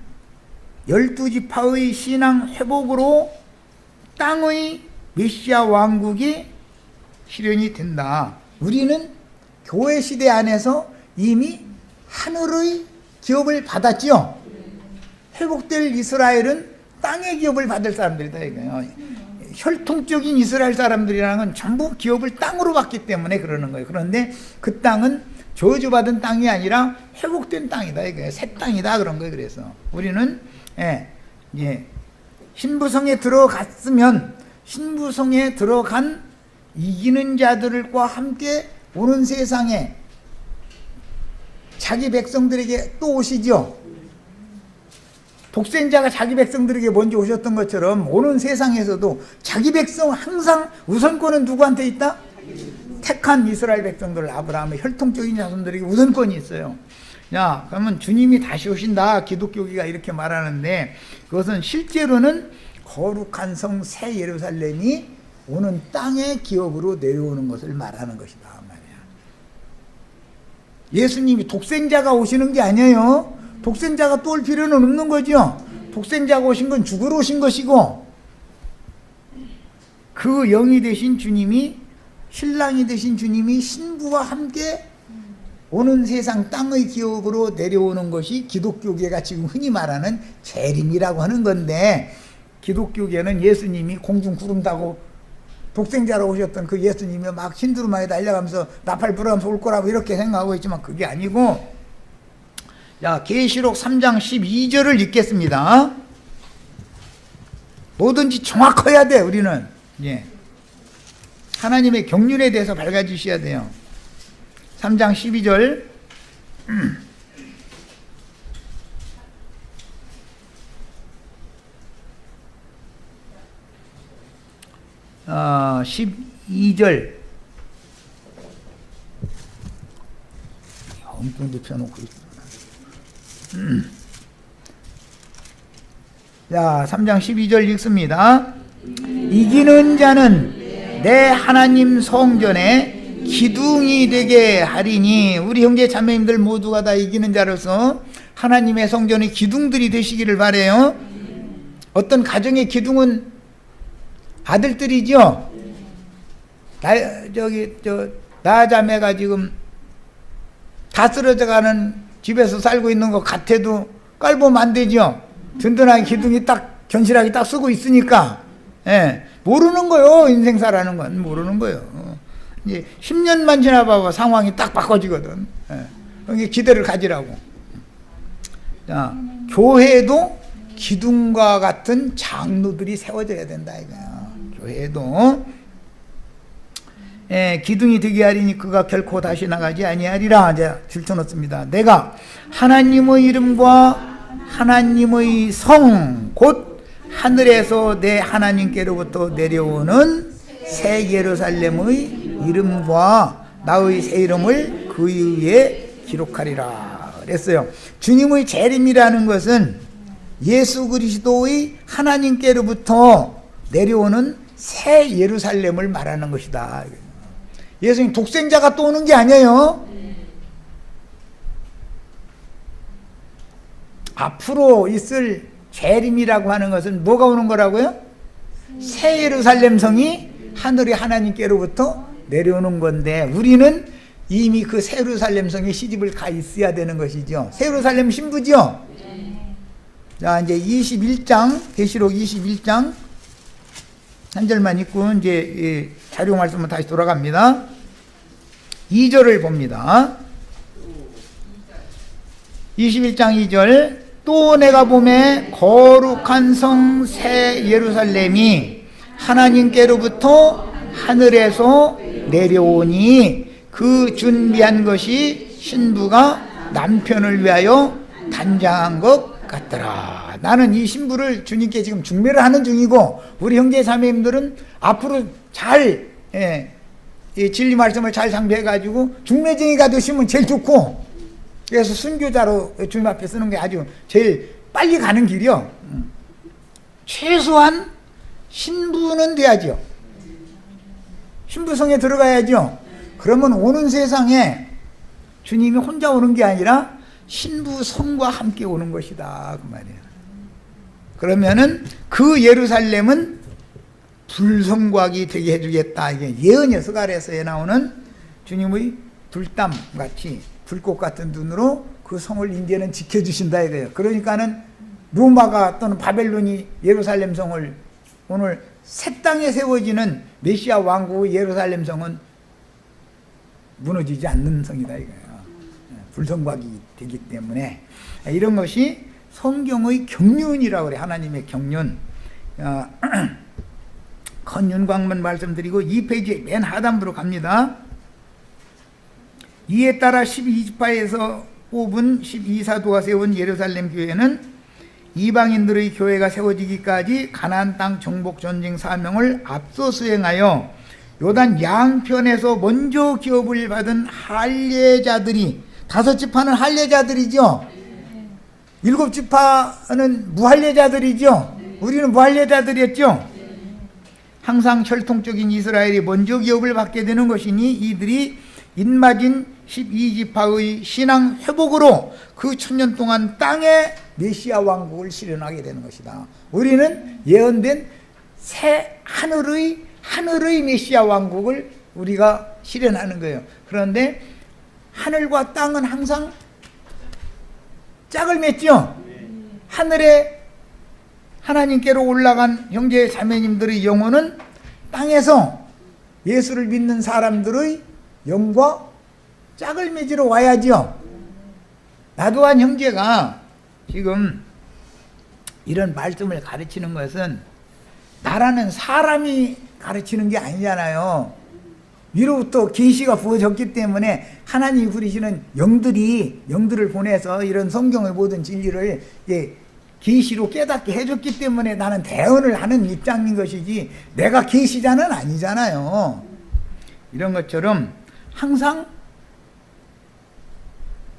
12지파의 신앙 회복으로 땅의 메시아 왕국이 실현이 된다. 우리는 교회 시대 안에서 이미 하늘의 기업을 받았지요. 회복될 이스라엘은 땅의 기업을 받을 사람들이다 이거예요. 혈통적인 이스라엘 사람들이라는 건 전부 기업을 땅으로 받기 때문에 그러는 거예요. 그런데 그 땅은 저주받은 땅이 아니라 회복된 땅이다 이거예요. 새 땅이다 그런 거예요. 그래서 우리는 신부성에 들어갔으면 신부성에 들어간 이기는 자들과 함께 오는 세상에 자기 백성들에게 또 오시죠. 독생자가 자기 백성들에게 먼저 오셨던 것처럼 오는 세상에서도 자기 백성 항상 우선권은 누구한테 있다? 택한 이스라엘 백성들, 아브라함의 혈통적인 자손들에게 우선권이 있어요. 야, 그러면 주님이 다시 오신다. 기독교기가 이렇게 말하는데 그것은 실제로는 거룩한 성 새 예루살렘이 오는 땅의 기업으로 내려오는 것을 말하는 것이다 말이야. 예수님이 독생자가 오시는 게 아니에요. 독생자가 또 올 필요는 없는 거죠. 독생자가 오신 건 죽으러 오신 것이고 그 영이 되신 주님이 신랑이 되신 주님이 신부와 함께 오는 세상 땅의 기업으로 내려오는 것이 기독교계가 지금 흔히 말하는 재림이라고 하는 건데, 기독교계는 예수님이 공중 구름 타고 독생자로 오셨던 그 예수님이 막 신두루마에 달려가면서 나팔 불어가면서 올 거라고 이렇게 생각하고 있지만 그게 아니고, 자, 계시록 3장 12절을 읽겠습니다. 뭐든지 정확해야 돼, 우리는. 예. 하나님의 경륜에 대해서 밝아주셔야 돼요. 3장 12절. 12절. 엉뚱 펴놓고 있구나. 자, 3장 12절 읽습니다. 이기는 자는 내 하나님 성전에 기둥이 되게 하리니. 우리 형제 자매님들 모두가 다 이기는 자로서 하나님의 성전의 기둥들이 되시기를 바라요. 어떤 가정의 기둥은 아들들이죠. 나 자매가 지금 다 쓰러져가는 집에서 살고 있는 것 같아도 깔보면 안 되죠. 든든하게 기둥이 딱 견실하게 딱 쓰고 있으니까. 예, 모르는 거요. 인생사라는 건 모르는 거요. 이제 10년만 지나봐봐 상황이 딱 바꿔지거든. 예, 그게 기대를 가지라고. 자, 교회도 기둥과 같은 장로들이 세워져야 된다 이거야. 교회도. 예, 기둥이 되게 하리니 그가 결코 다시 나가지 아니하리라. 이제 줄쳐놓습니다. 내가 하나님의 이름과 하나님의 성, 곧 하늘에서 내 하나님께로부터 내려오는 새 예루살렘의 이름과 나의 새 이름을 그 위에 기록하리라 그랬어요. 주님의 재림이라는 것은 예수 그리스도의 하나님께로부터 내려오는 새 예루살렘을 말하는 것이다. 예수님 독생자가 또 오는 게 아니에요. 앞으로 있을 재림이라고 하는 것은 뭐가 오는 거라고요? 새 예루살렘 성이 하늘의 하나님께로부터 내려오는 건데, 우리는 이미 그 새 예루살렘 성에 시집을 가 있어야 되는 것이죠. 새 예루살렘 신부죠. 자, 이제 21장, 계시록 21장 한 절만 읽고 이제 자료 말씀은 다시 돌아갑니다. 2절을 봅니다. 21장 2절. 또 내가 보매 거룩한 성 새 예루살렘이 하나님께로부터 하늘에서 내려오니 그 준비한 것이 신부가 남편을 위하여 단장한 것 같더라. 나는 이 신부를 주님께 지금 중매를 하는 중이고, 우리 형제 자매님들은 앞으로 잘 이 진리 말씀을 잘 상배해가지고 중매쟁이가 되시면 제일 좋고, 그래서 순교자로 주님 앞에 쓰는 게 아주 제일 빨리 가는 길이요. 최소한 신부는 돼야죠. 신부성에 들어가야죠. 그러면 오는 세상에 주님이 혼자 오는 게 아니라 신부성과 함께 오는 것이다 그 말이에요. 그러면은 그 예루살렘은 불성곽이 되게 해주겠다. 이게 예언의 서갈에서에 나오는 주님의 불담같이 불꽃 같은 눈으로 그 성을 이제는 지켜주신다 이거예요. 그러니까는 로마가 또는 바벨론이 예루살렘 성을, 오늘 새 땅에 세워지는 메시아 왕국의 예루살렘 성은 무너지지 않는 성이다 이거예요. 불성곽이 되기 때문에 이런 것이 성경의 경륜이라고 그래. 하나님의 경륜. 건윤광만 말씀드리고 2페이지 맨 하단부로 갑니다. 이에 따라 12지파에서 뽑은 12사도가 세운 예루살렘 교회는 이방인들의 교회가 세워지기까지 가나안 땅 정복 전쟁 사명을 앞서 수행하여 요단 양편에서 먼저 기업을 받은 할례자들이, 5지파는 할례자들이죠. 7지파는 무할례자들이죠. 우리는 무할례자들이었죠. 항상 혈통적인 이스라엘이 먼저 기업을 받게 되는 것이니 이들이 인마진 12지파의 신앙 회복으로 그 천년 동안 땅에 메시아 왕국을 실현하게 되는 것이다. 우리는 예언된 새 하늘의 메시아 왕국을 우리가 실현하는 거예요. 그런데 하늘과 땅은 항상 짝을 맺죠. 하늘에 하나님께로 올라간 형제 자매님들의 영혼은 땅에서 예수를 믿는 사람들의 영과 짝을 맺으러 와야죠. 나도한 형제가 지금 이런 말씀을 가르치는 것은 나라는 사람이 가르치는 게 아니잖아요. 위로부터 계시가 부어졌기 때문에 하나님이 부리시는 영들을 보내서 이런 성경의 모든 진리를 계시로 깨닫게 해줬기 때문에 나는 대언을 하는 입장인 것이지 내가 계시자는 아니잖아요. 이런 것처럼 항상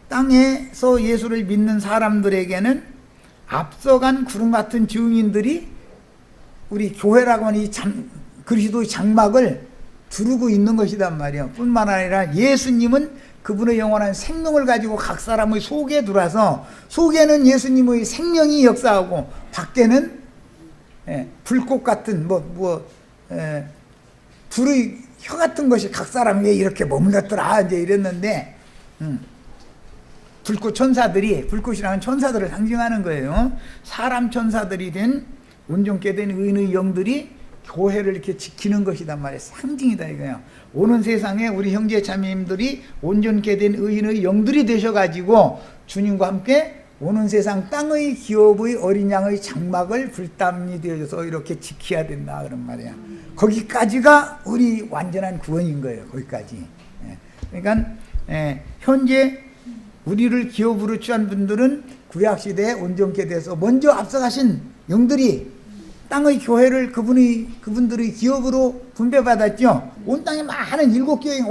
땅에서 예수를 믿는 사람들에게는 앞서간 구름 같은 증인들이 우리 교회라고 하는 이 그리스도의 장막을 두르고 있는 것이란 말이에요. 뿐만 아니라 예수님은 그분의 영원한 생명을 가지고 각 사람의 속에 들어와서 속에는 예수님의 생명이 역사하고 밖에는 불꽃 같은 불의 혀 같은 것이 각 사람에게 이렇게 머물렀더라 이제 이랬는데 불꽃 천사들이 불꽃이라는 천사들을 상징하는 거예요. 사람 천사들이 된 온전케 된 의인의 영들이 교회를 이렇게 지키는 것이단 말이에요. 상징이다 이거예요. 오는 세상에 우리 형제 자매님들이 온전케 된 의인의 영들이 되셔가지고 주님과 함께 오는 세상 땅의 기업의 어린 양의 장막을 불담이 되어서 이렇게 지켜야 된다 그런 말이야. 거기까지가 우리 완전한 구원인 거예요. 거기까지. 그러니까 현재 우리를 기업으로 취한 분들은 구약시대에 온전케 돼서 먼저 앞서가신 영들이 땅의 교회를 그분들의 기업으로 분배받았죠. 온 땅에 많은 7교회,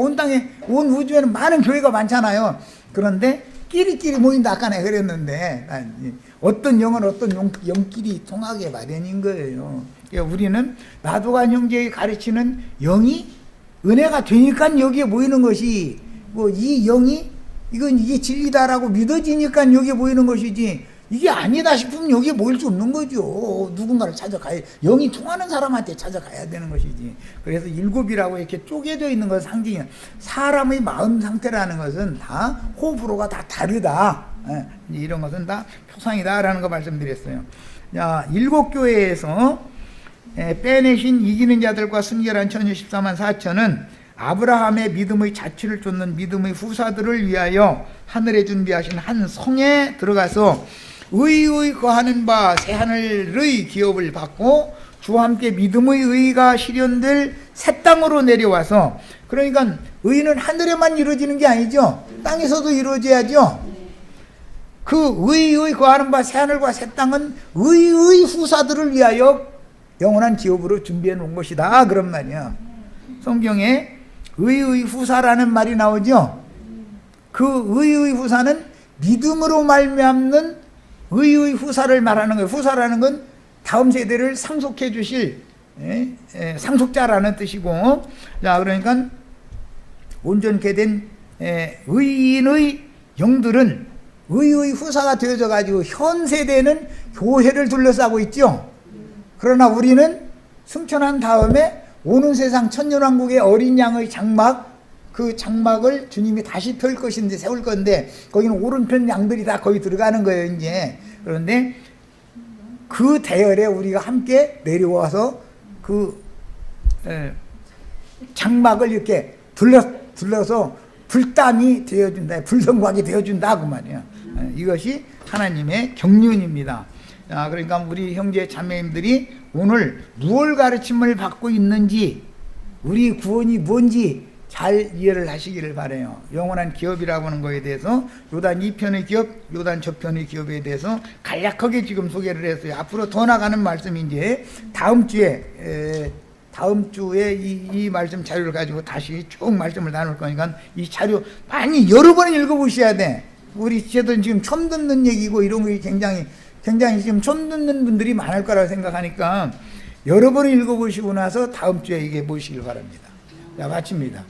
온 우주에는 많은 교회가 많잖아요. 그런데 끼리끼리 모인다 아까 내가 그랬는데 어떤 영은 어떤 영끼리 통하게 마련인 거예요. 그러니까 우리는 나도간 형제의 가르치는 영이 은혜가 되니까 여기에 모이는 것이 이 영이 이게 진리다라고 믿어지니까 여기에 모이는 것이지 이게 아니다 싶으면 여기에 모일 수 없는 거죠. 누군가를 찾아가야 영이 통하는 사람한테 찾아가야 되는 것이지. 그래서 7이라고 이렇게 쪼개져 있는 것은 상징이야. 사람의 마음 상태라는 것은 다 호불호가 다 다르다. 이런 것은 다 표상이다라는 거 말씀드렸어요. 자, 7교회에서 빼내신 이기는 자들과 순결한 처녀 14만 4천은 아브라함의 믿음의 자취를 쫓는 믿음의 후사들을 위하여 하늘에 준비하신 한 성에 들어가서 의의 거하는 바 새하늘의 기업을 받고 주와 함께 믿음의 의가 실현될 새 땅으로 내려와서, 그러니까 의는 하늘에만 이루어지는 게 아니죠. 땅에서도 이루어져야죠. 그 의의 거하는 바 새하늘과 새 땅은 의의 후사들을 위하여 영원한 기업으로 준비해 놓은 것이다 그런 말이야. 성경에 의의 후사라는 말이 나오죠. 그 의의 후사는 믿음으로 말미암는 의의 후사를 말하는 거예요. 후사라는 건 다음 세대를 상속해 주실 상속자라는 뜻이고, 자, 그러니까 온전케 된 의인의 영들은 의의 후사가 되어져 가지고 현 세대는 교회를 둘러싸고 있죠. 그러나 우리는 승천한 다음에 오는 세상 천년왕국의 어린 양의 장막, 그 장막을 주님이 다시 펼 것인데 세울 건데 거기는 오른편 양들이 다 거기 들어가는 거예요 이제. 그런데 그 대열에 우리가 함께 내려와서 그 장막을 이렇게 둘러서 불담이 되어준다, 불성곽이 되어준다 그 말이에요. 이것이 하나님의 경륜입니다. 그러니까 우리 형제 자매님들이 오늘 무엇을 가르침을 받고 있는지, 우리 구원이 뭔지 잘 이해를 하시기를 바라요. 영원한 기업이라고 하는 거에 대해서 요단 2편의 기업, 요단 저편의 기업에 대해서 간략하게 지금 소개를 했어요. 앞으로 더 나가는 말씀이 이제 다음 주에 이 말씀 자료를 가지고 다시 쭉 말씀을 나눌 거니까 이 자료 많이 여러 번 읽어보셔야 돼. 우리 저도 지금 처음 듣는 얘기고 이런 거 굉장히 지금 처음 듣는 분들이 많을 거라고 생각하니까 여러 번 읽어보시고 나서 다음 주에 이게 보시길 바랍니다. 자, 마칩니다.